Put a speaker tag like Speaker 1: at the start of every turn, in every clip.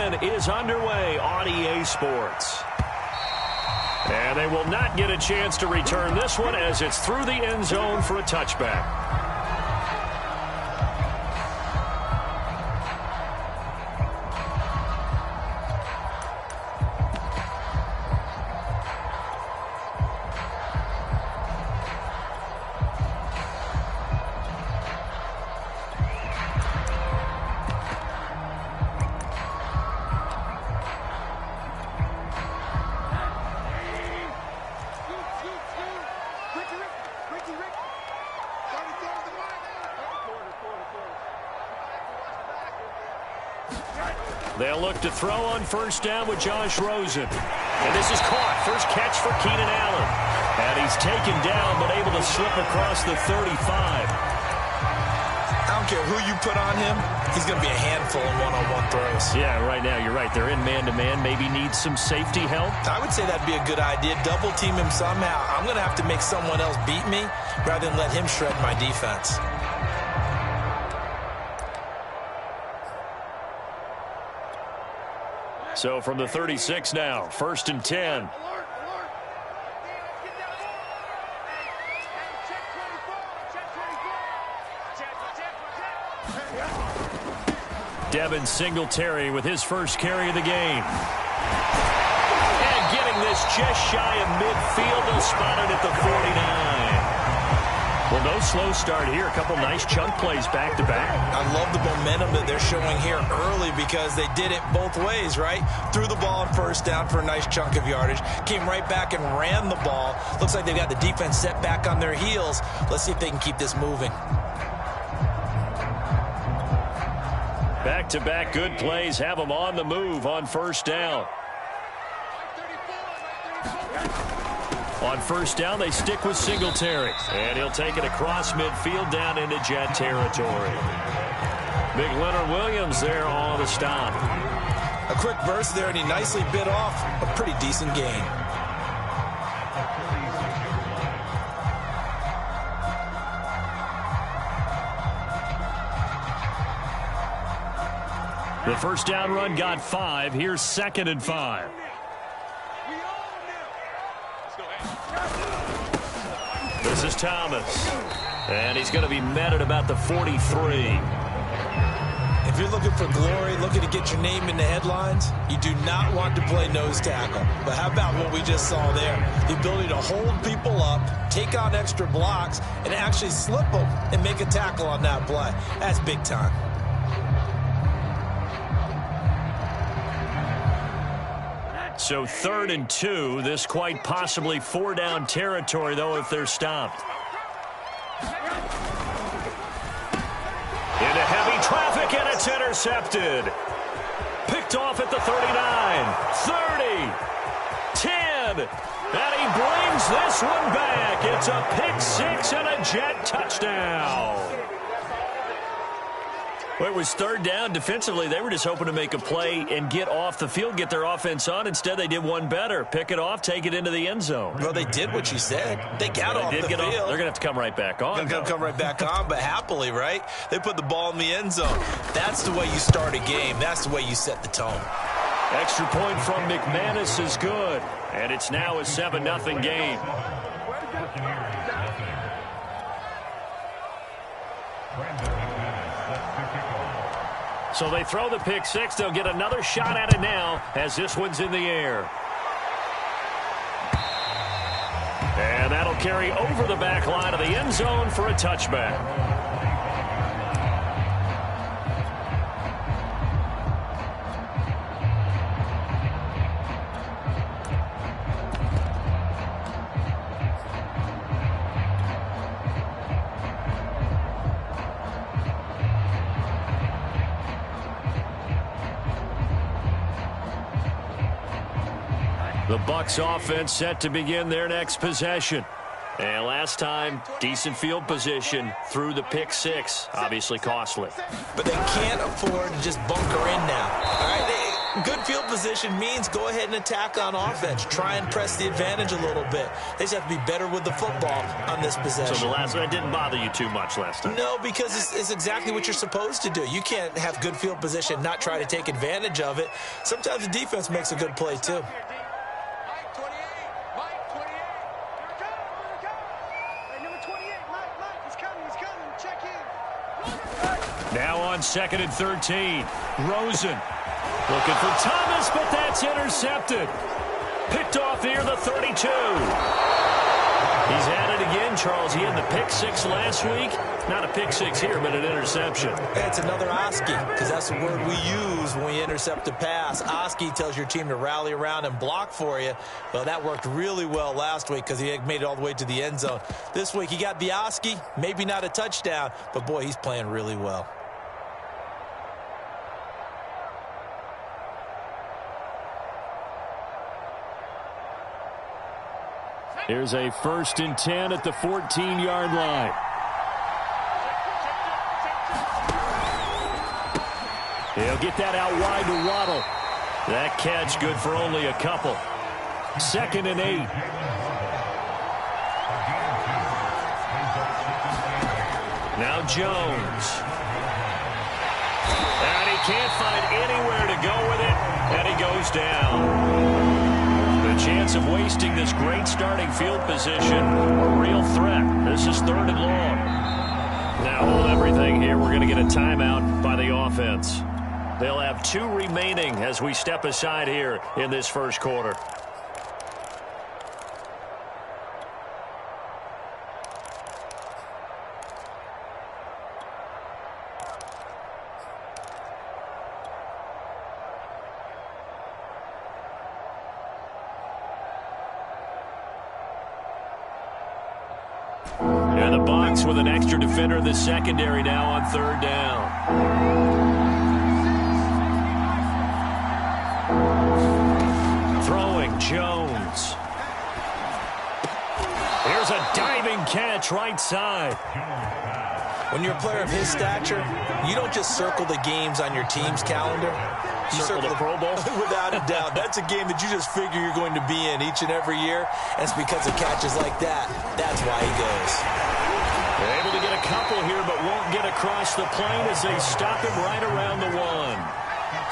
Speaker 1: 10 is underway on EA Sports. And they will not get a chance to return this one as it's through the end zone for a touchback. They'll look to throw on first down with Josh Rosen. And this is caught. First catch for Keenan Allen. And he's taken down, but able to slip across the 35.
Speaker 2: I don't care who you put on him. He's going to be a handful in one-on-one throws.
Speaker 1: Yeah, right now, you're right. They're in man-to-man. Maybe need some safety help.
Speaker 2: I would say that'd be a good idea. Double team him somehow. I'm going to have to make someone else beat me rather than let him shred my defense.
Speaker 1: So from the 36 now, 1st and 10. Devin Singletary with his first carry of the game. And getting this just shy of midfield. They'll spot it at the 49. Well, no slow start here. A couple nice chunk plays back-to-back.
Speaker 2: I love the momentum that they're showing here early because they did it both ways, right? Threw the ball on first down for a nice chunk of yardage. Came right back and ran the ball. Looks like they've got the defense set back on their heels. Let's see if they can keep this moving.
Speaker 1: Back-to-back good plays have them on the move on first down. On first down, they stick with Singletary. And he'll take it across midfield down into Jet territory. Big Leonard Williams there on the stop.
Speaker 2: A quick burst there, and he nicely bit off a pretty decent gain.
Speaker 1: The first down run got 5. Here's 2nd and 5. This is Thomas. And he's going to be met at about the 43.
Speaker 2: If you're looking for glory, looking to get your name in the headlines, you do not want to play nose tackle. But how about what we just saw there? The ability to hold people up, take on extra blocks, and actually slip them and make a tackle on that play. That's big time.
Speaker 1: So 3rd and 2. This quite possibly 4-down territory, though, if they're stopped. Into heavy traffic, and it's intercepted. Picked off at the 39, 30, 10, and he brings this one back. It's a pick 6 and a Jet touchdown. Well, it was 3rd down. Defensively, they were just hoping to make a play and get off the field, get their offense on. Instead, they did one better. Pick it off, take it into the end zone.
Speaker 2: Well, they did what you said. They got off the field.
Speaker 1: They're going to have to come right back on.
Speaker 2: They're going to come right back on, but happily, right? They put the ball in the end zone. That's the way you start a game. That's the way you set the tone.
Speaker 1: Extra point from McManus is good. And it's now a 7-0 game. So they throw the pick 6. They'll get another shot at it now as this one's in the air. And that'll carry over the back line of the end zone for a touchback. The Bucs offense set to begin their next possession. And last time, decent field position through the pick 6. Obviously costly.
Speaker 2: But they can't afford to just bunker in now. All right, Good field position means go ahead and attack on offense. Try and press the advantage a little bit. They just have to be better with the football on this possession.
Speaker 1: So the last one didn't bother you too much last time?
Speaker 2: No, because it's exactly what you're supposed to do. You can't have good field position and not try to take advantage of it. Sometimes the defense makes a good play, too.
Speaker 1: Now on 2nd and 13. Rosen looking for Thomas, but that's intercepted. Picked off near the 32. He's at it again, Charles. He had the pick six last week. Not a pick six here, but an interception.
Speaker 2: It's another Oski, because that's the word we use when we intercept a pass. Oski tells your team to rally around and block for you. Well, that worked really well last week because he made it all the way to the end zone. This week he got the Oski, maybe not a touchdown, but boy, he's playing really well.
Speaker 1: Here's a 1st and 10 at the 14-yard line. He'll get that out wide to Waddle. That catch good for only a couple. 2nd and 8. Now Jones. And he can't find anywhere to go with it, and he goes down. The chance of wasting this great starting field position, a real threat. This is 3rd and long. Now hold everything here. We're going to get a timeout by the offense. They'll have 2 remaining as we step aside here in this first quarter. And the Bucs with an extra defender in the secondary now on 3rd down. Throwing Jones. Here's a diving catch right side.
Speaker 2: When you're a player of his stature, you don't just circle the games on your team's calendar. You circle the Pro Bowl? Without a doubt. That's a game that you just figure you're going to be in each and every year. And it's because of catches like that. That's why he goes.
Speaker 1: They're able to get a couple here, but won't get across the plane as they stop him right around the 1.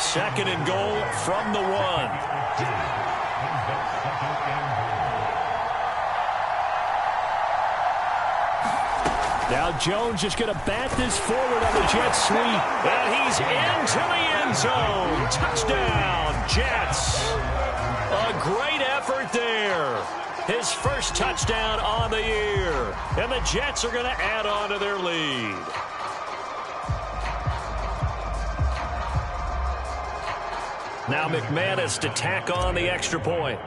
Speaker 1: 2nd and goal from the 1. Now Jones just going to bat this forward on the jet sweep. And he's into the end zone. Touchdown, Jets. A great effort there. His first touchdown on the year. And the Jets are going to add on to their lead. Now McManus to tack on the extra point.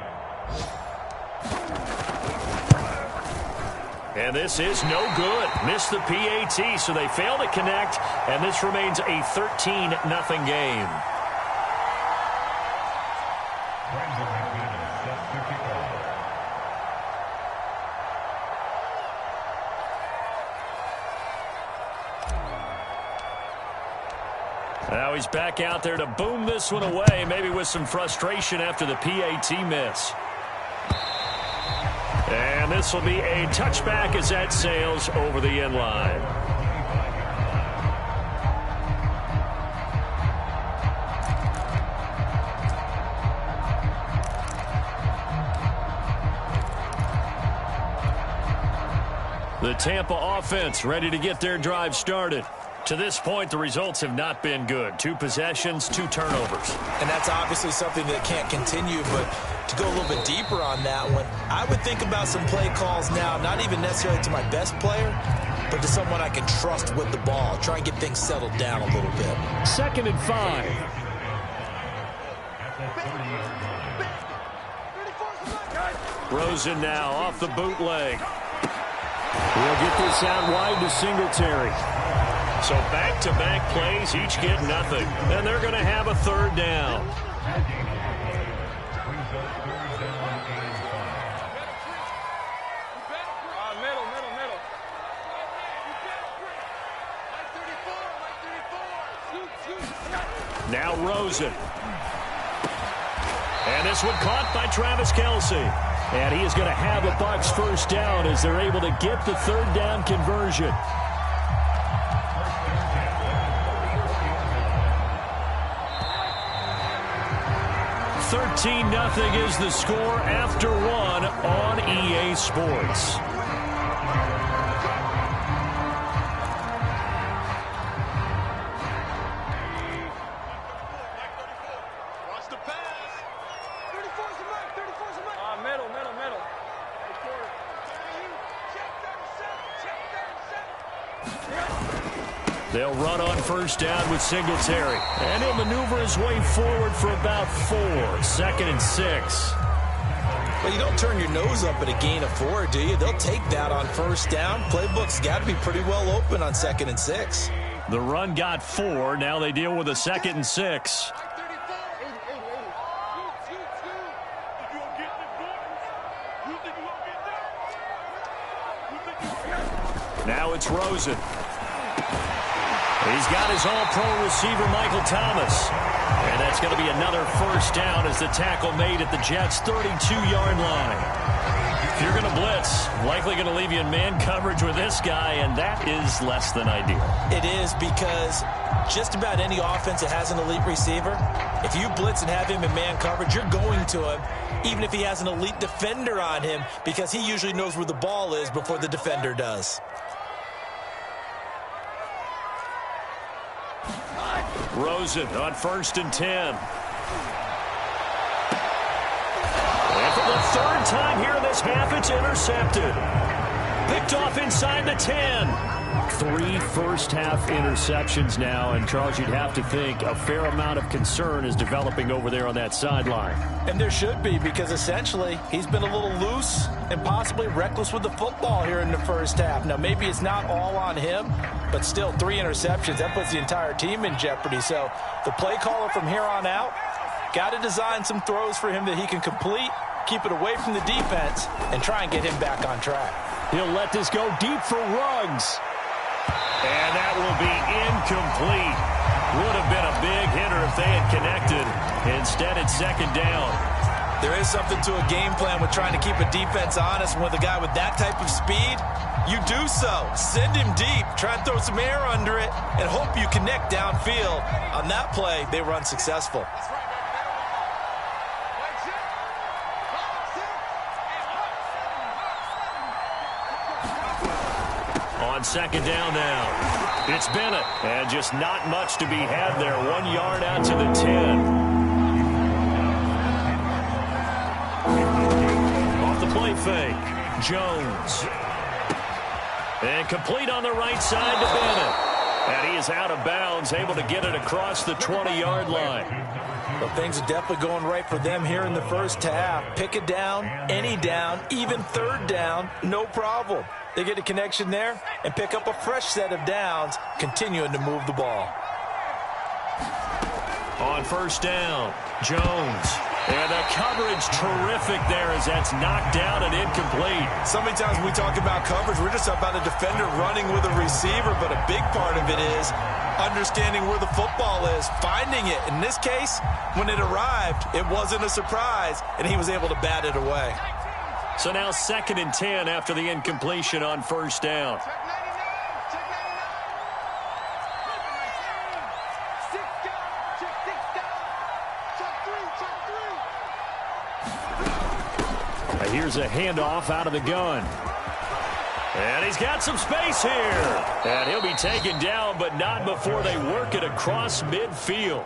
Speaker 1: And this is no good. Missed the PAT, so they fail to connect, and this remains a 13-0 game. Now he's back out there to boom this one away, maybe with some frustration after the PAT miss. And this will be a touchback as that sails over the end line. The Tampa offense ready to get their drive started. To this point, the results have not been good. 2 possessions, 2 turnovers.
Speaker 2: And that's obviously something that can't continue, but to go a little bit deeper on that one, I would think about some play calls now, not even necessarily to my best player, but to someone I can trust with the ball. Try and get things settled down a little bit.
Speaker 1: 2nd and 5. Rosen now off the bootleg. He'll get this out wide to Singletary. So back-to-back plays, each get nothing. And they're going to have a 3rd down. Now Rosen. And this one caught by Travis Kelce. And he is going to have a Bucs first down as they're able to get the third down conversion. $13-0 is the score after one on EA Sports. They'll run on first down with Singletary. And he'll maneuver his way forward for about 4. 2nd and 6.
Speaker 2: Well, you don't turn your nose up at a gain of 4, do you? They'll take that on first down. Playbook's got to be pretty well open on 2nd and 6.
Speaker 1: The run got 4. Now they deal with a 2nd and 6. Now it's Rosen. He's got his all-pro receiver, Michael Thomas. And that's going to be another first down as the tackle made at the Jets' 32-yard line. If you're going to blitz, likely going to leave you in man coverage with this guy, and that is less than ideal.
Speaker 2: It is, because just about any offense that has an elite receiver, if you blitz and have him in man coverage, you're going to him, even if he has an elite defender on him, because he usually knows where the ball is before the defender does.
Speaker 1: Rosen on 1st and 10. And for the 3rd time here in this half, it's intercepted. Picked off inside the 10. 3 first-half interceptions now, and Charles, you'd have to think a fair amount of concern is developing over there on that sideline.
Speaker 2: And there should be, because essentially he's been a little loose and possibly reckless with the football here in the first half. Now, maybe it's not all on him, but still 3 interceptions. That puts the entire team in jeopardy. So the play caller from here on out got to design some throws for him that he can complete, keep it away from the defense, and try and get him back on track.
Speaker 1: He'll let this go deep for Ruggs. And that will be incomplete. Would have been a big hitter if they had connected. Instead, it's 2nd down.
Speaker 2: There is something to a game plan with trying to keep a defense honest. With a guy with that type of speed, you do so. Send him deep. Try and throw some air under it and hope you connect downfield. On that play, they were unsuccessful.
Speaker 1: On 2nd down now, it's Bennett, and just not much to be had there. 1 yard out to the 10. Off the play fake, Jones. And complete on the right side to Bennett. And he is out of bounds, able to get it across the 20-yard line.
Speaker 2: Well, things are definitely going right for them here in the first half. Pick it down, any down, even 3rd down, no problem. They get a connection there and pick up a fresh set of downs, continuing to move the ball.
Speaker 1: On 1st down, Jones. And the coverage terrific there as that's knocked down and incomplete.
Speaker 2: So many times when we talk about coverage, we're just about a defender running with a receiver, but a big part of it is understanding where the football is, finding it. In this case, when it arrived, it wasn't a surprise, and he was able to bat it away.
Speaker 1: So now 2nd and 10 after the incompletion on 1st down. Here's a handoff out of the gun. And he's got some space here. And he'll be taken down, but not before they work it across midfield.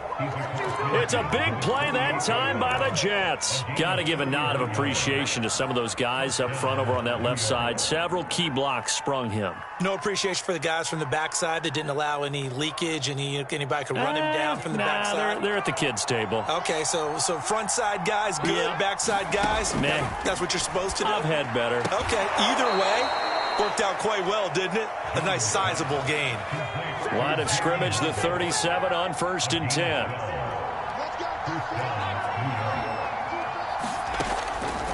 Speaker 1: It's a big play that time by the Jets. Got to give a nod of appreciation to some of those guys up front over on that left side. Several key blocks sprung him.
Speaker 2: No appreciation for the guys from the backside that didn't allow any leakage, and anybody could run him down from the backside.
Speaker 1: They're at the kids' table.
Speaker 2: Okay, so front side guys good, yeah. Backside guys,
Speaker 1: man,
Speaker 2: that's what you're supposed to do.
Speaker 1: I've had better.
Speaker 2: Okay, either way, worked out quite well, didn't it? A nice sizable gain.
Speaker 1: Line of scrimmage, the 37 on 1st and 10.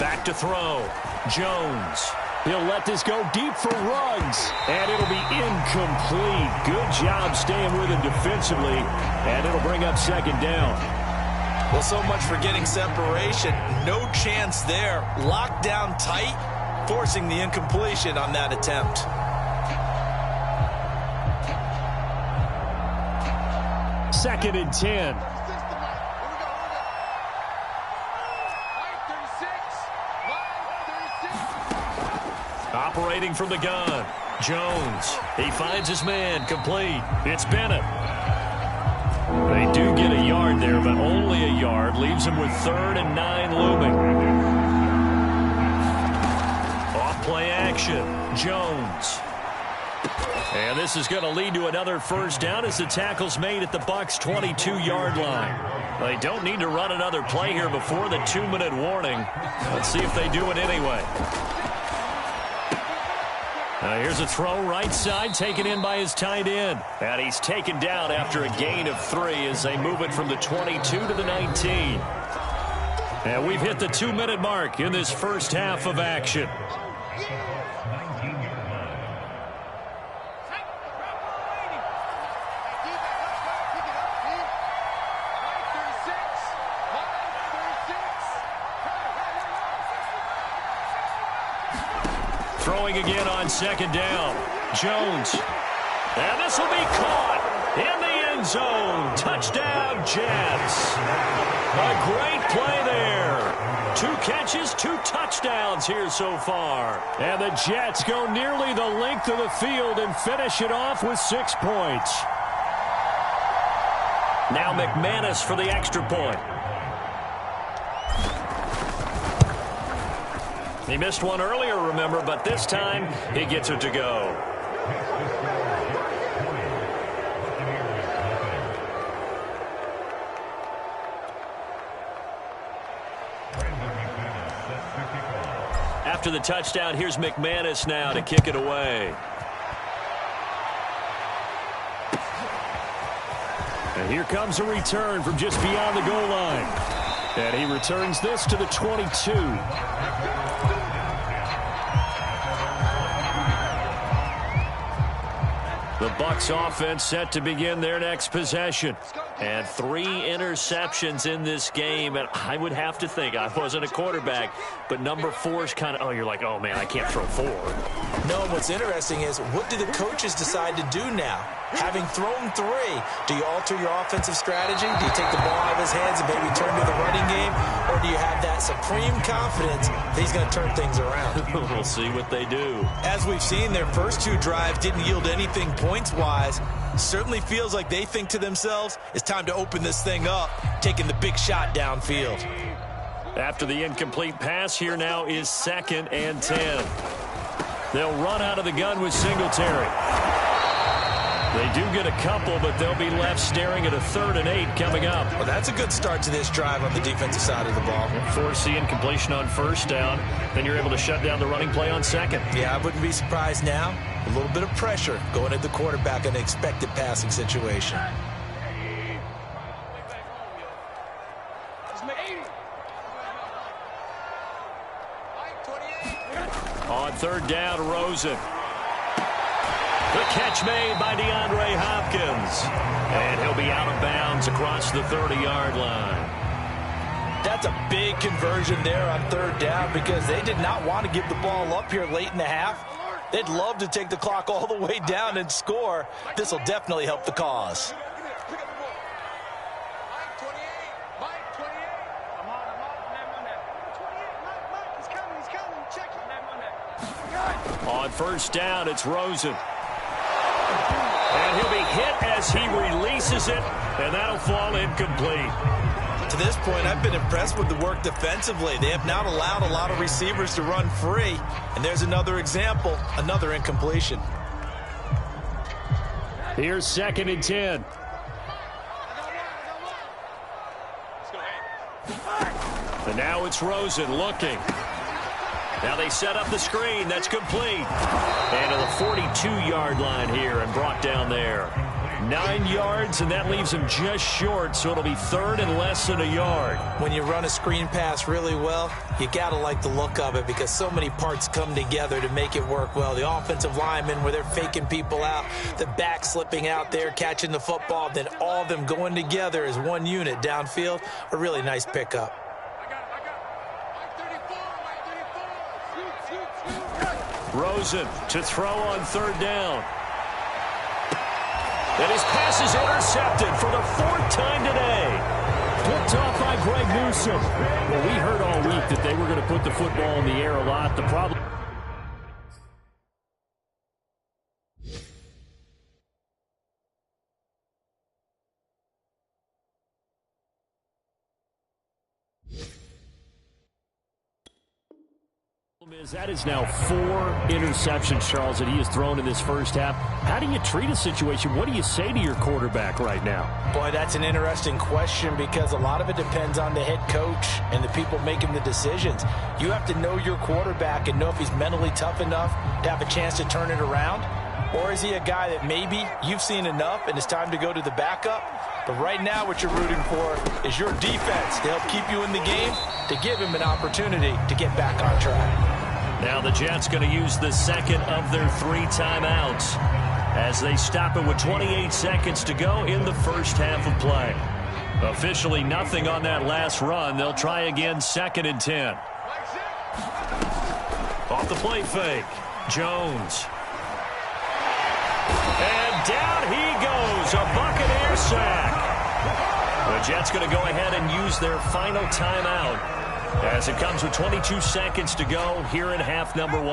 Speaker 1: Back to throw. Jones. He'll let this go deep for Ruggs. And it'll be incomplete. Good job staying with him defensively. And it'll bring up 2nd down.
Speaker 2: Well, so much for getting separation. No chance there. Locked down tight, forcing the incompletion on that attempt.
Speaker 1: Second and 10. Operating from the gun. Jones. He finds his man. Complete. It's Bennett. They do get a yard there, but only a yard. Leaves him with 3rd and 9 looming. Off play action. Jones. And this is going to lead to another first down as the tackle's made at the Bucs' 22-yard line. They don't need to run another play here before the 2-minute warning. Let's see if they do it anyway. Here's a throw right side, taken in by his tight end. And he's taken down after a gain of 3 as they move it from the 22 to the 19. And we've hit the 2-minute mark in this first half of action. Throwing again on second down. Jones. And this will be caught in the end zone. Touchdown, Jets. A great play there. 2 catches, 2 touchdowns here so far. And the Jets go nearly the length of the field and finish it off with 6 points. Now McManus for the extra point. He missed one earlier, remember, but this time he gets it to go. After the touchdown, here's McManus now to kick it away. And here comes a return from just beyond the goal line. And he returns this to the 22. The Bucs offense set to begin their next possession. And 3 interceptions in this game. And I would have to think, I wasn't a quarterback, but number 4's kind of, you're like, oh, man, I can't throw 4.
Speaker 2: No, what's interesting is, what do the coaches decide to do now? Having thrown 3, do you alter your offensive strategy? Do you take the ball out of his hands and maybe turn to the running game? Or do you have that supreme confidence that he's going to turn things around?
Speaker 1: We'll see what they do.
Speaker 2: As we've seen, their first 2 drives didn't yield anything points-wise. Certainly feels like they think to themselves, it's time to open this thing up, taking the big shot downfield.
Speaker 1: After the incomplete pass, here now is 2nd and 10. They'll run out of the gun with Singletary. They do get a couple, but they'll be left staring at a 3rd and 8 coming up.
Speaker 2: Well, that's a good start to this drive on the defensive side of the ball.
Speaker 1: Force the incompletion on first down, then you're able to shut down the running play on second.
Speaker 2: Yeah, I wouldn't be surprised now. A little bit of pressure going at the quarterback in an expected passing situation.
Speaker 1: On 3rd down, Rosen. The catch made by DeAndre Hopkins. And he'll be out of bounds across the 30-yard line.
Speaker 2: That's a big conversion there on 3rd down because they did not want to give the ball up here late in the half. They'd love to take the clock all the way down and score. This will definitely help the cause.
Speaker 1: On 1st down, it's Rosen. And he'll be hit as he releases it, and that'll fall incomplete.
Speaker 2: To this point, I've been impressed with the work defensively. They have not allowed a lot of receivers to run free. And there's another example, another incompletion.
Speaker 1: Here's 2nd and 10. And now it's Rosen looking. Now they set up the screen. That's complete. And to the 42-yard line here and brought down there. 9 yards, and that leaves him just short, so it'll be third and less than a yard.
Speaker 2: When you run a screen pass really well, you got to like the look of it because so many parts come together to make it work well. The offensive linemen, where they're faking people out, the back slipping out there, catching the football, then all of them going together as one unit downfield. A really nice pickup.
Speaker 1: Rosen to throw on third down. And his pass is intercepted for the 4th time today.
Speaker 3: Picked off by Greg Newsome. Well, we heard all week that they were going to put the football in the air a lot. The problem... That is now 4 interceptions, Charles, that he has thrown in this first half. How do you treat a situation? What do you say to your quarterback right now?
Speaker 2: Boy, that's an interesting question because a lot of it depends on the head coach and the people making the decisions. You have to know your quarterback and know if he's mentally tough enough to have a chance to turn it around. Or is he a guy that maybe you've seen enough and it's time to go to the backup? But right now what you're rooting for is your defense to help keep you in the game, to give him an opportunity to get back on track.
Speaker 1: Now the Jets going to use the second of their 3 timeouts as they stop it with 28 seconds to go in the first half of play. Officially nothing on that last run. They'll try again 2nd and 10. Off the play fake. Jones. And down he goes. A Buccaneer sack. The Jets going to go ahead and use their final timeout as it comes with 22 seconds to go here in half number 1.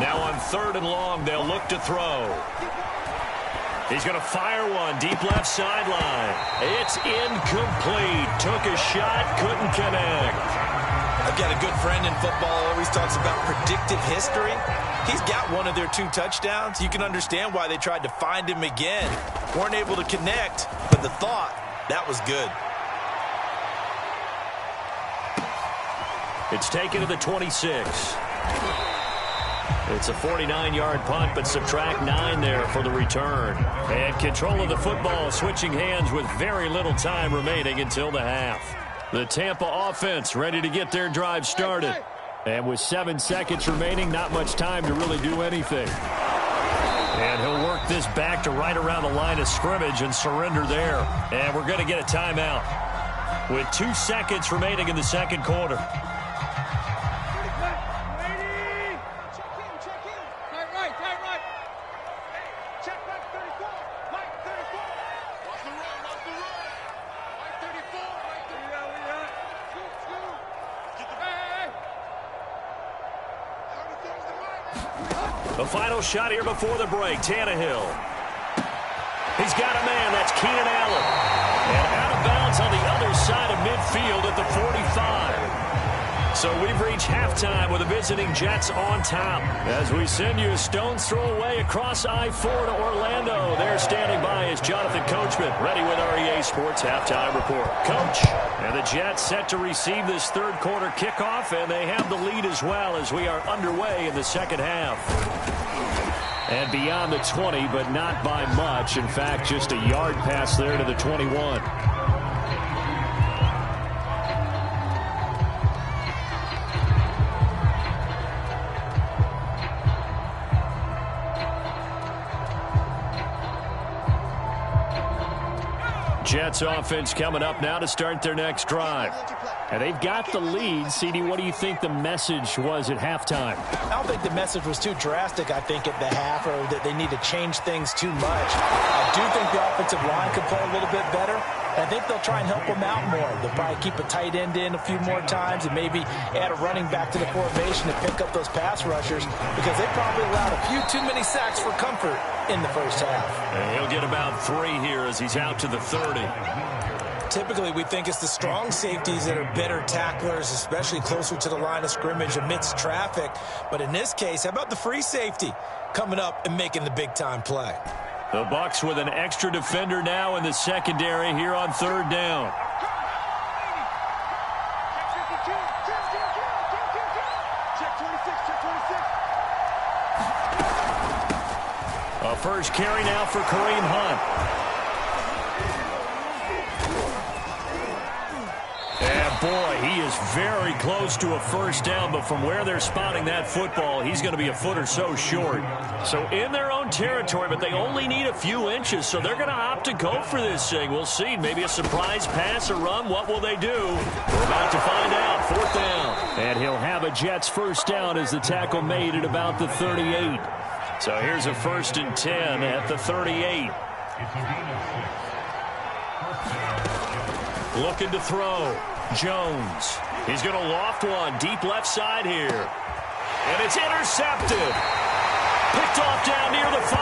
Speaker 1: Now on 3rd and long, they'll look to throw. He's going to fire one deep left sideline. It's incomplete. Took a shot, couldn't connect.
Speaker 2: I've got a good friend in football, always talks about predictive history. He's got one of their 2 touchdowns. You can understand why they tried to find him again. Weren't able to connect, but the thought, that was good.
Speaker 1: It's taken to the 26. It's a 49-yard punt, but subtract 9 there for the return. And control of the football, switching hands with very little time remaining until the half. The Tampa offense ready to get their drive started. And with 7 seconds remaining, not much time to really do anything. And he'll work this back to right around the line of scrimmage and surrender there. And we're going to get a timeout with 2 seconds remaining in the second quarter. The final shot here before the break, Tannehill. He's got a man, that's Keenan Allen. And out of bounds on the other side of midfield at the 45. So we've reached halftime with the visiting Jets on top. As we send you a stone's throw away across I-4 to Orlando. There standing by is Jonathan Coachman, ready with our EA Sports Halftime Report. Coach, and the Jets set to receive this third quarter kickoff, and they have the lead as well as we are underway in the second half. And beyond the 20, but not by much. In fact, just a yard pass there to the 21. Jets offense coming up now to start their next drive. And they've got the lead. CD, what do you think the message was at halftime?
Speaker 2: I don't think the message was too drastic, I think, at the half, or that they need to change things too much. I do think the offensive line could play a little bit better. I think they'll try and help them out more. They'll probably keep a tight end in a few more times and maybe add a running back to the formation to pick up those pass rushers because they probably allowed a few too many sacks for comfort in the first half.
Speaker 1: And he'll get about 3 here as he's out to the 30.
Speaker 2: Typically, we think it's the strong safeties that are better tacklers, especially closer to the line of scrimmage amidst traffic. But in this case, how about the free safety coming up and making the big-time play?
Speaker 1: The Bucs with an extra defender now in the secondary here on third down. first carry now for Kareem Hunt. And boy, he is very close to a first down, but from where they're spotting that football, he's going to be a foot or so short. So in their own territory, but they only need a few inches, so they're going to opt to go for this thing. We'll see. Maybe a surprise pass or run. What will they do? We're about to find out. Fourth down.
Speaker 3: And he'll have a Jets first down as the tackle made at about the 38.
Speaker 1: So here's a 1st and 10 at the 38. Looking to throw. Jones. He's going to loft one deep left side here. And it's intercepted. Picked off down near the 5.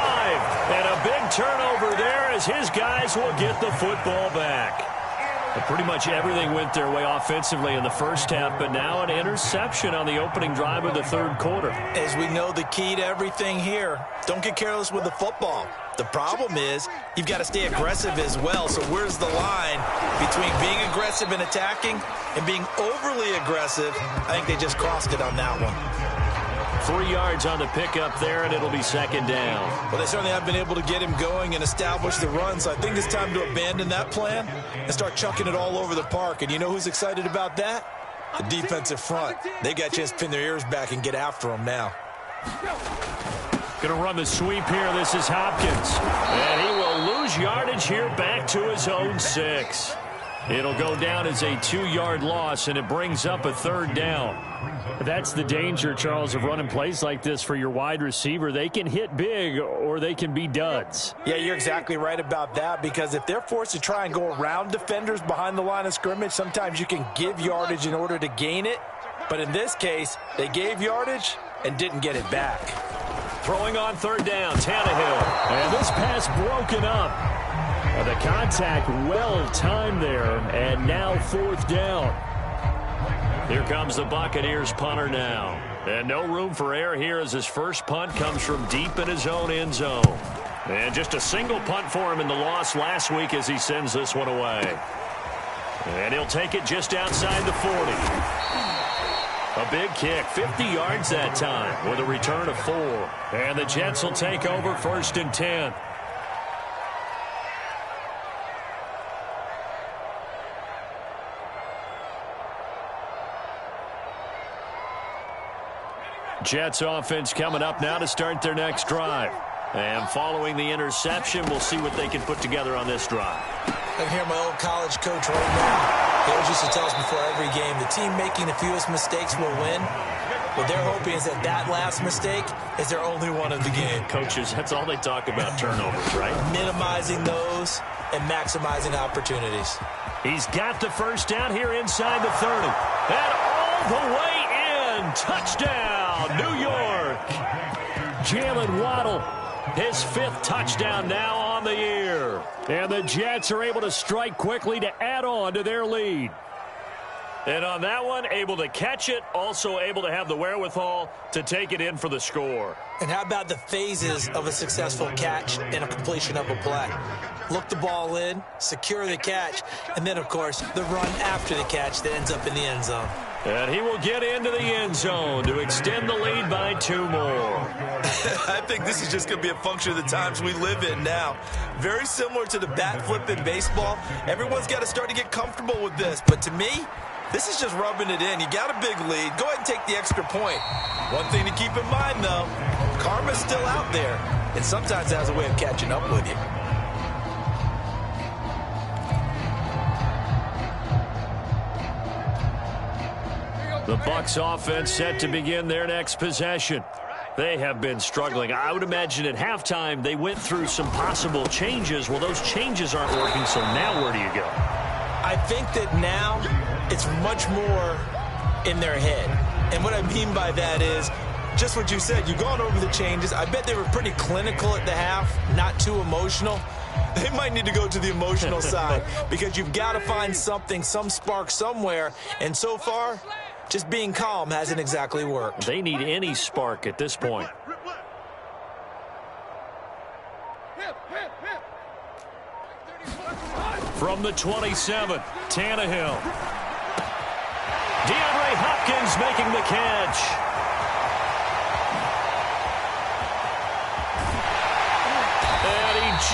Speaker 1: And a big turnover there as his guys will get the football back. But pretty much everything went their way offensively in the first half, but now an interception on the opening drive of the third quarter.
Speaker 2: As we know, the key to everything here, don't get careless with the football. The problem is you've got to stay aggressive as well. So where's the line between being aggressive and attacking and being overly aggressive? I think they just crossed it on that one.
Speaker 1: 3 yards on the pickup there, and it'll be second down.
Speaker 2: Well, they certainly have been able to get him going and establish the run, so I think it's time to abandon that plan and start chucking it all over the park. And you know who's excited about that? The defensive front. They got a chance to pin their ears back and get after him now.
Speaker 1: Going to run the sweep here. This is Hopkins. And he will lose yardage here back to his own 6. It'll go down as a 2-yard loss, and it brings up a third down.
Speaker 3: That's the danger, Charles, of running plays like this for your wide receiver. They can hit big or they can be duds.
Speaker 2: Yeah, you're exactly right about that, because if they're forced to try and go around defenders behind the line of scrimmage, sometimes you can give yardage in order to gain it. But in this case, they gave yardage and didn't get it back.
Speaker 1: Throwing on third down, Tannehill.
Speaker 3: And this pass broken up. The contact well-timed there, and now fourth down.
Speaker 1: Here comes the Buccaneers punter now. And no room for error here as his first punt comes from deep in his own end zone. And just a single punt for him in the loss last week as he sends this one away. And he'll take it just outside the 40. A big kick, 50 yards that time with a return of 4. And the Jets will take over 1st and 10. Jets offense coming up now to start their next drive. And following the interception, we'll see what they can put together on this drive.
Speaker 2: I can hear my old college coach right now. He always used to tell us before every game, the team making the fewest mistakes will win. What they're hoping is that that last mistake is their only one of the game.
Speaker 1: Coaches, that's all they talk about, turnovers, right?
Speaker 2: Minimizing those and maximizing opportunities.
Speaker 1: He's got the first down here inside the 30. And all the way in. Touchdown, New York.
Speaker 3: Jalen Waddle.
Speaker 1: His 5th touchdown now on the year.
Speaker 3: And the Jets are able to strike quickly to add on to their lead.
Speaker 1: And on that one, able to catch it, also able to have the wherewithal to take it in for the score.
Speaker 2: And how about the phases of a successful catch and a completion of a play? Look the ball in, secure the catch, and then, of course, the run after the catch that ends up in the end zone.
Speaker 1: And he will get into the end zone to extend the lead by 2 more.
Speaker 2: I think this is just going to be a function of the times we live in now. Very similar to the bat flip in baseball. Everyone's got to start to get comfortable with this. But to me, this is just rubbing it in. You got a big lead. Go ahead and take the extra point. One thing to keep in mind, though, karma's still out there, and sometimes has a way of catching up with you.
Speaker 1: The Bucs offense set to begin their next possession. They have been struggling. I would imagine at halftime they went through some possible changes. Well, those changes aren't working, so now where do you go?
Speaker 2: I think that now it's much more in their head. And what I mean by that is just what you said. You've gone over the changes. I bet they were pretty clinical at the half, not too emotional. They might need to go to the emotional side because you've got to find something, some spark somewhere. And so far, just being calm hasn't exactly worked.
Speaker 1: They need any spark at this point. From the 27, Tannehill. DeAndre Hopkins making the catch.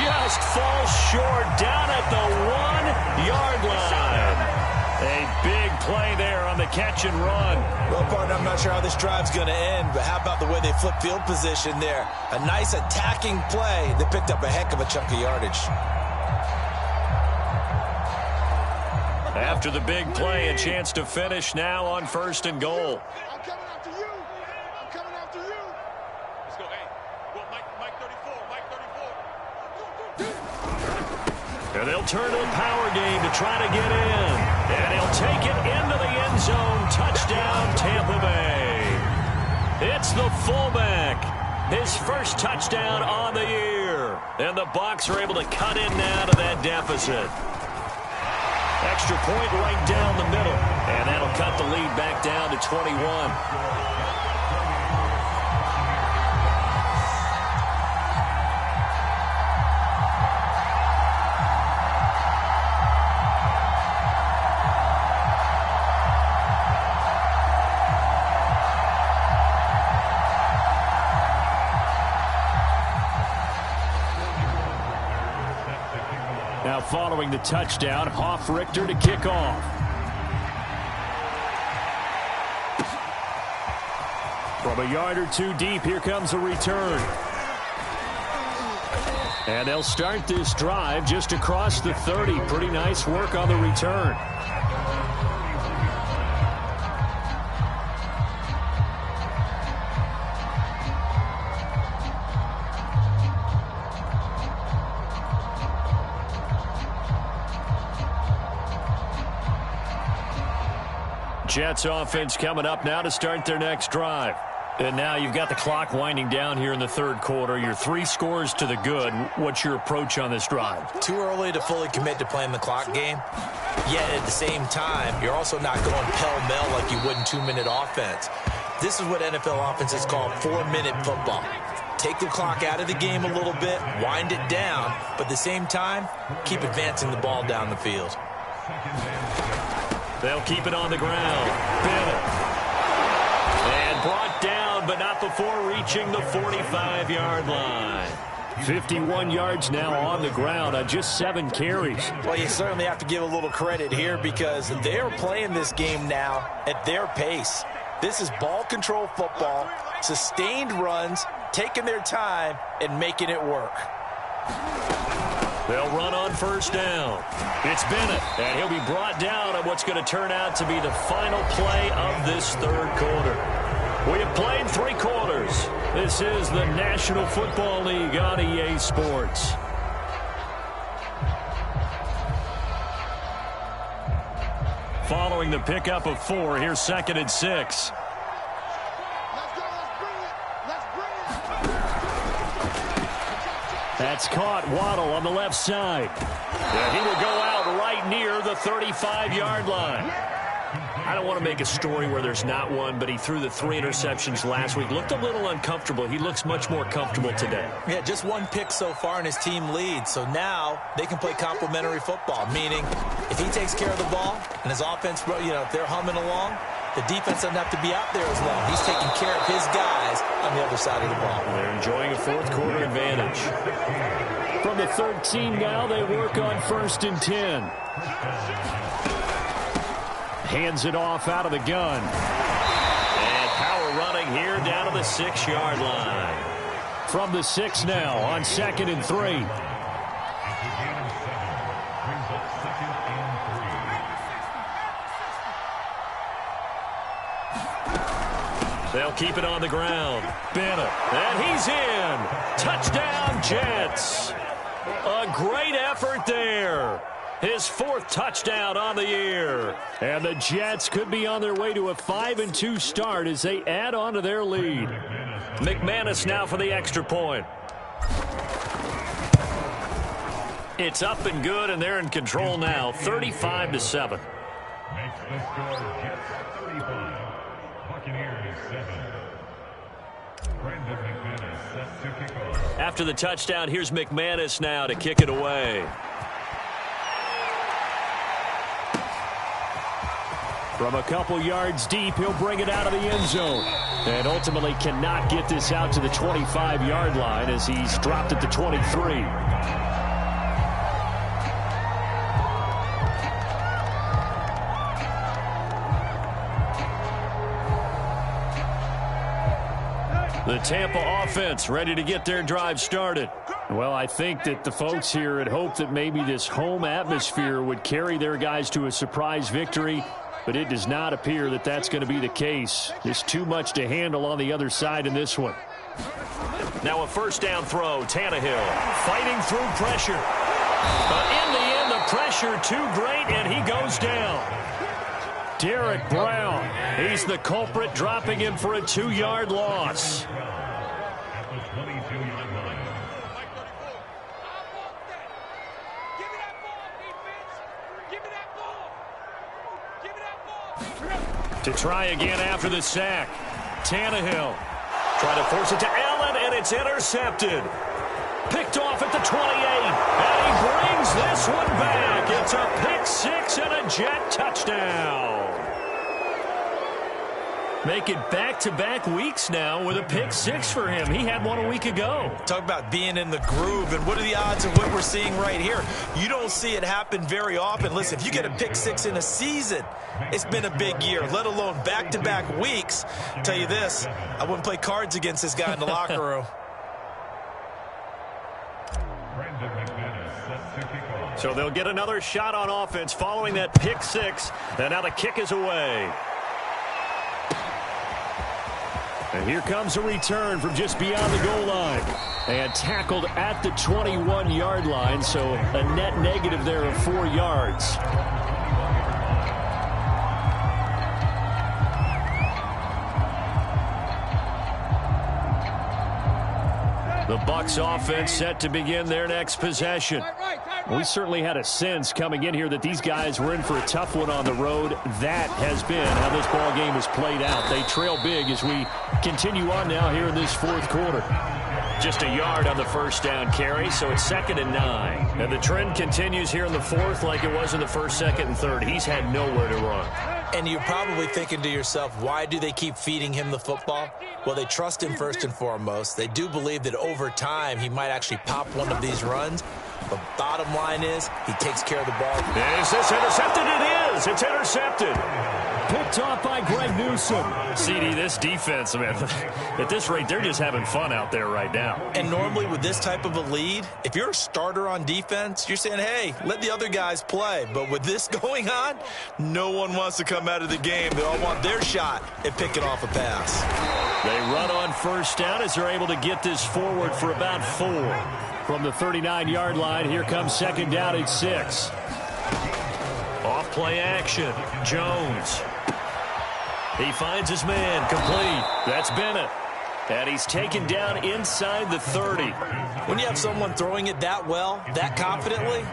Speaker 1: just falls short down at the 1-yard line. A big play there on the catch and run.
Speaker 2: Well, partner, I'm not sure how this drive's going to end, but how about the way they flip field position there? A nice attacking play. They picked up a heck of a chunk of yardage.
Speaker 1: After the big play, a chance to finish now on 1st and goal.
Speaker 4: I'm coming after you. I'm coming after you. Let's go, hey. Well, Mike 34. Mike 34.
Speaker 1: And they'll turn to the power game to try to get in. And he'll take it into the end zone. Touchdown, Tampa Bay. It's the fullback. His first touchdown on the year. And the Bucs are able to cut in now to that deficit. Extra point right down the middle. And that'll cut the lead back down to 21. Now following the touchdown, Hoff-Richter to kick off. From a yard or two deep, here comes a return. And they'll start this drive just across the 30. Pretty nice work on the return. Jets offense coming up now to start their next drive. And now you've got the clock winding down here in the third quarter. You're 3 scores to the good. What's your approach on this drive?
Speaker 2: Too early to fully commit to playing the clock game. Yet at the same time, you're also not going pell-mell like you would in 2-minute offense. This is what NFL offenses call 4-minute football. Take the clock out of the game a little bit, wind it down, but at the same time, keep advancing the ball down the field.
Speaker 1: They'll keep it on the ground. Bennett. And brought down, but not before reaching the 45-yard line. 51 yards now on the ground on just 7 carries.
Speaker 2: Well, you certainly have to give a little credit here because they're playing this game now at their pace. This is ball control football, sustained runs, taking their time, and making it work.
Speaker 1: They'll run on first down. It's Bennett, and he'll be brought down on what's going to turn out to be the final play of this third quarter. We have played 3 quarters. This is the National Football League on EA Sports. Following the pickup of 4, here's 2nd and 6. That's caught. Waddle on the left side. And he will go out right near the 35-yard line. I don't want to make a story where there's not one, but he threw the 3 interceptions last week. Looked a little uncomfortable. He looks much more comfortable today.
Speaker 2: Yeah, just 1 pick so far and his team leads. So now they can play complementary football, meaning if he takes care of the ball and his offense, if they're humming along, the defense doesn't have to be out there as long. He's taking care of his guys on the other side of the ball.
Speaker 1: They're enjoying a fourth quarter advantage. From the 13 now, they work on 1st and 10. Hands it off out of the gun. And power running here down to the 6-yard line. From the 6 now on 2nd and 3. They'll keep it on the ground. Bennett. And he's in. Touchdown, Jets. A great effort there. His 4th touchdown on the year. And the Jets could be on their way to a 5-2 start as they add on to their lead. McManus now for the extra point. It's up and good, and they're in control now, 35-7.
Speaker 5: Makes the score Jets 35. Buccaneers 7. Brandon McManus set to kick off.
Speaker 1: After the touchdown, here's McManus now to kick it away. From a couple yards deep, he'll bring it out of the end zone. And ultimately cannot get this out to the 25-yard line as he's dropped at the 23. The Tampa offense ready to get their drive started.
Speaker 3: Well, I think that the folks here had hoped that maybe this home atmosphere would carry their guys to a surprise victory, but it does not appear that that's going to be the case. There's too much to handle on the other side in this one.
Speaker 1: Now a first down throw. Tannehill fighting through pressure. But in the end, the pressure too great, and he goes down. Derek Brown, he's the culprit, dropping him for a 2-yard loss.
Speaker 5: At the 22-yard line.
Speaker 1: To try again after the sack. Tannehill trying to force it to Allen, and it's intercepted. Picked off at the 28, and he brings this one back. It's a pick six and a Jet touchdown. Make it back-to-back weeks now with a pick six for him. He had one a week ago.
Speaker 2: Talk about being in the groove, and what are the odds of what we're seeing right here? You don't see it happen very often. Listen, if you get a pick six in a season, it's been a big year, let alone back-to-back weeks. Tell you this, I wouldn't play cards against this guy in the locker room.
Speaker 1: So they'll get another shot on offense following that pick six, and now the kick is away. And here comes a return from just beyond the goal line. And tackled at the 21-yard line, so a net negative there of 4 yards. The Bucs offense set to begin their next possession. We certainly had a sense coming in here that these guys were in for a tough one on the road. That has been how this ball game has played out. They trail big as we continue on now here in this fourth quarter. Just a yard on the first down carry, so it's 2nd and 9. And the trend continues here in the fourth like it was in the first, second, and third. He's had nowhere to run.
Speaker 2: And you're probably thinking to yourself, why do they keep feeding him the football? Well, they trust him first and foremost. They do believe that over time he might actually pop one of these runs. The bottom line is he takes care of the ball.
Speaker 1: Is this intercepted? It is. It's intercepted.
Speaker 3: Picked off by Greg Newsome.
Speaker 1: CD, this defense, man, at this rate, they're just having fun out there right now.
Speaker 2: And normally with this type of a lead, if you're a starter on defense, you're saying, hey, let the other guys play. But with this going on, no one wants to come out of the game. They all want their shot at picking off a pass.
Speaker 1: They run on first down as they're able to get this forward for about 4.
Speaker 3: From the 39-yard line, here comes 2nd down and 6.
Speaker 1: Off play action. Jones. He finds his man. Complete. That's Bennett. And he's taken down inside the 30.
Speaker 2: When you have someone throwing it that well, that confidently,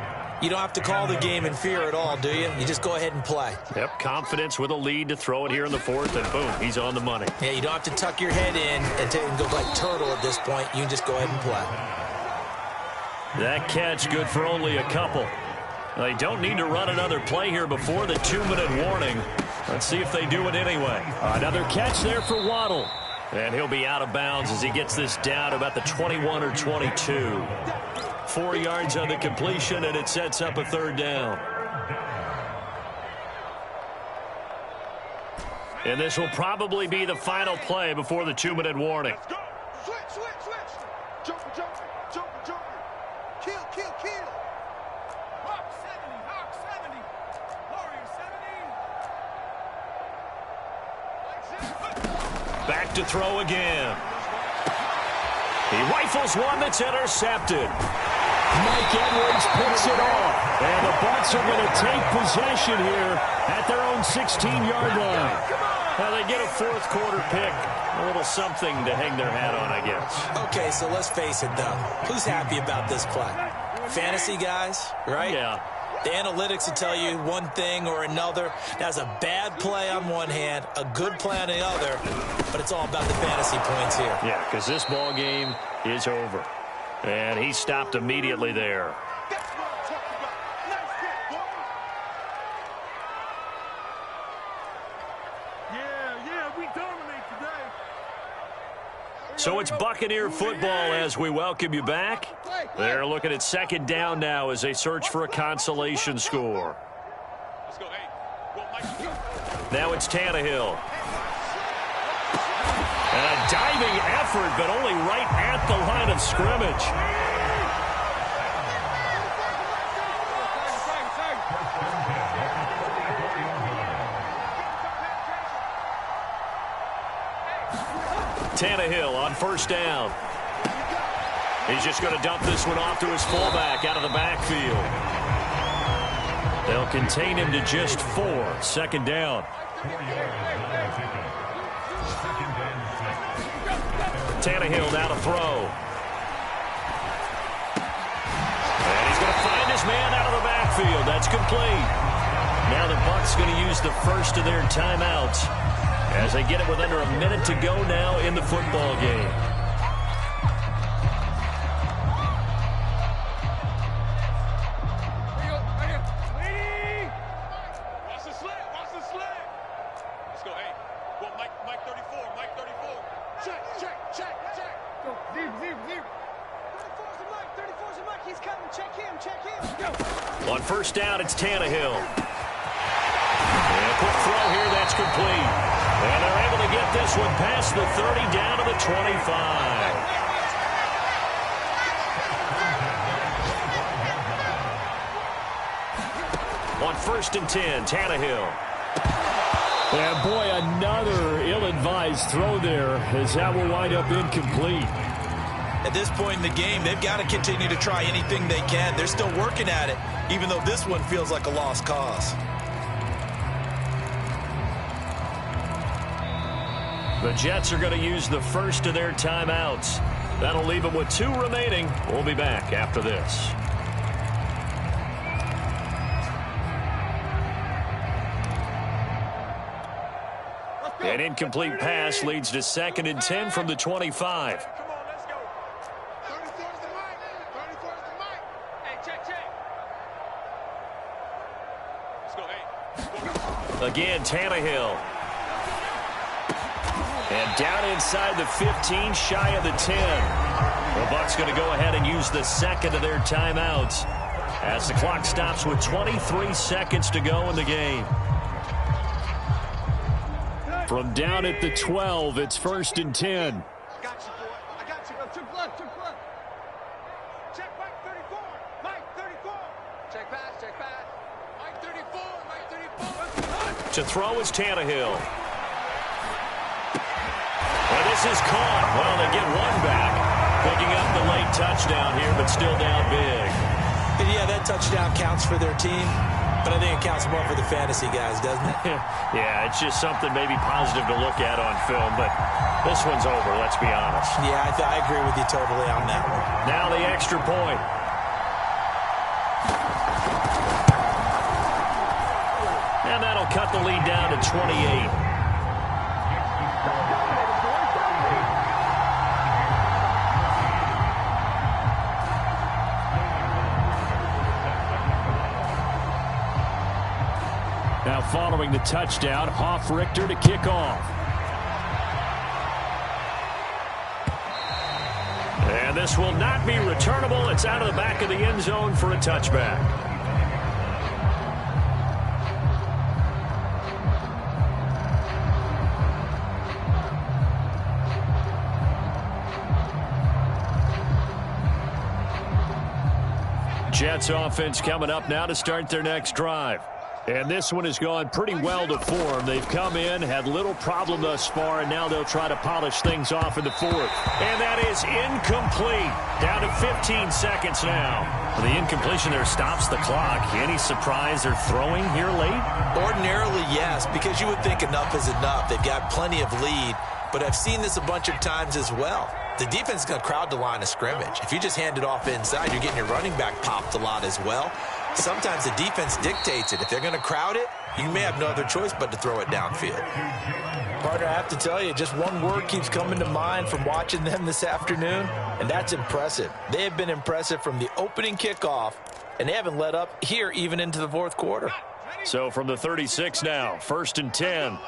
Speaker 2: you don't have to call the game in fear at all, do you? You just go ahead and play.
Speaker 1: Yep, confidence with a lead to throw it here in the fourth, and boom, he's on the money.
Speaker 2: Yeah, you don't have to tuck your head in and go like turtle at this point. You can just go ahead and play.
Speaker 1: That catch good for only a couple. They don't need to run another play here before the 2-minute warning. Let's see if they do it anyway.
Speaker 3: Another catch there for Waddle.
Speaker 1: And he'll be out of bounds as he gets this down about the 21 or 22. 4 yards on the completion, and it sets up a 3rd down. And this will probably be the final play before the 2-minute warning.
Speaker 4: Let's go. Switch. Jumper. Kill. Hawk 70. Warrior 70.
Speaker 1: Back to throw again. He rifles one that's intercepted.
Speaker 3: Mike Edwards picks it off. And the Bucs are going to take possession here at their own 16-yard line.
Speaker 1: Well, they get a fourth quarter pick. A little something to hang their hat on, I guess.
Speaker 2: Okay, so let's face it, though. Who's happy about this play? Fantasy guys, right?
Speaker 1: Yeah.
Speaker 2: The analytics will tell you one thing or another. That's a bad play on one hand, a good play on the other, but it's all about the fantasy points here.
Speaker 1: Yeah, because this ball game is over. And he stopped immediately there.
Speaker 4: That's what I'm talking about. Nice hit, boy. Yeah, we dominate today.
Speaker 1: So it's Buccaneer football as we welcome you back. They're looking at 2nd down now as they search for a consolation score.
Speaker 4: Let's go. Hey, well, Mike.
Speaker 1: Now it's Tannehill. And a diving effort, but only right at the line of scrimmage. Tannehill on first down. He's just going to dump this one off to his fullback out of the backfield. They'll contain him to just 4. Second down. Tannehill now to throw. And he's going to find his man out of the backfield. That's complete. Now the Bucs going to use the first of their timeouts as they get it with under a minute to go now in the football game. On first down, it's Tannehill. And a quick throw here, that's complete. And they're able to get this one past the 30 down to the 25. On first and 10, Tannehill.
Speaker 3: And boy, another ill-advised throw there as that will wind up incomplete.
Speaker 2: At this point in the game, they've got to continue to try anything they can. They're still working at it, even though this one feels like a lost cause.
Speaker 1: The Jets are going to use the first of their timeouts. That'll leave them with 2 remaining. We'll be back after this. An incomplete pass leads to 2nd and 10 from the 25. Again, Tannehill. And down inside the 15, shy of the 10. The Bucs going to go ahead and use the second of their timeouts as the clock stops with 23 seconds to go in the game.
Speaker 3: From down at the 12, it's 1st and 10.
Speaker 4: I got you, boy. I got you. Took blood. Check Mike 34. Mike 34. Check pass. Mike 34.
Speaker 1: To throw is Tannehill. And this is caught. Well, they get one back. Picking up the late touchdown here, but still down big.
Speaker 2: And yeah, that touchdown counts for their team, but I think it counts more for the fantasy guys, doesn't it?
Speaker 1: Yeah, it's just something maybe positive to look at on film, but this one's over, let's be honest.
Speaker 2: Yeah, I agree with you totally on that one.
Speaker 1: Now the extra point. And that'll cut the lead down to 28.
Speaker 3: Now following the touchdown, Hoff-Richter to kick off.
Speaker 1: And this will not be returnable. It's out of the back of the end zone for a touchback. Jets offense coming up now to start their next drive. And this one has gone pretty well to form. They've come in, had little problem thus far, and now they'll try to polish things off in the 4th. And that is incomplete. Down to 15 seconds now. The incompletion there stops the clock. Any surprise they're throwing here late?
Speaker 2: Ordinarily, yes, because you would think enough is enough. They've got plenty of lead, but I've seen this a bunch of times as well. The defense is going to crowd the line of scrimmage. If you just hand it off inside, you're getting your running back popped a lot as well. Sometimes the defense dictates it. If they're going to crowd it, you may have no other choice but to throw it downfield. Partner, I have to tell you, just one word keeps coming to mind from watching them this afternoon, and that's impressive. They have been impressive from the opening kickoff, and they haven't let up here even into the 4th quarter.
Speaker 1: So from the 36 now, 1st and 10.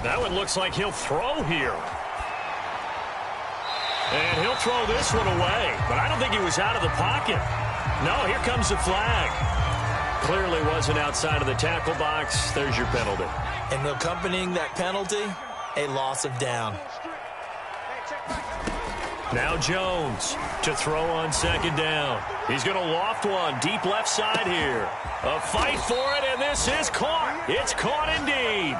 Speaker 1: That one looks like he'll throw here. And he'll throw this one away. But I don't think he was out of the pocket. No, here comes the flag.
Speaker 3: Clearly wasn't outside of the tackle box. There's your penalty.
Speaker 2: And accompanying that penalty, a loss of down.
Speaker 3: Now Jones to throw on second down. He's going to loft one deep left side here. A fight for it, and this is caught. It's caught indeed.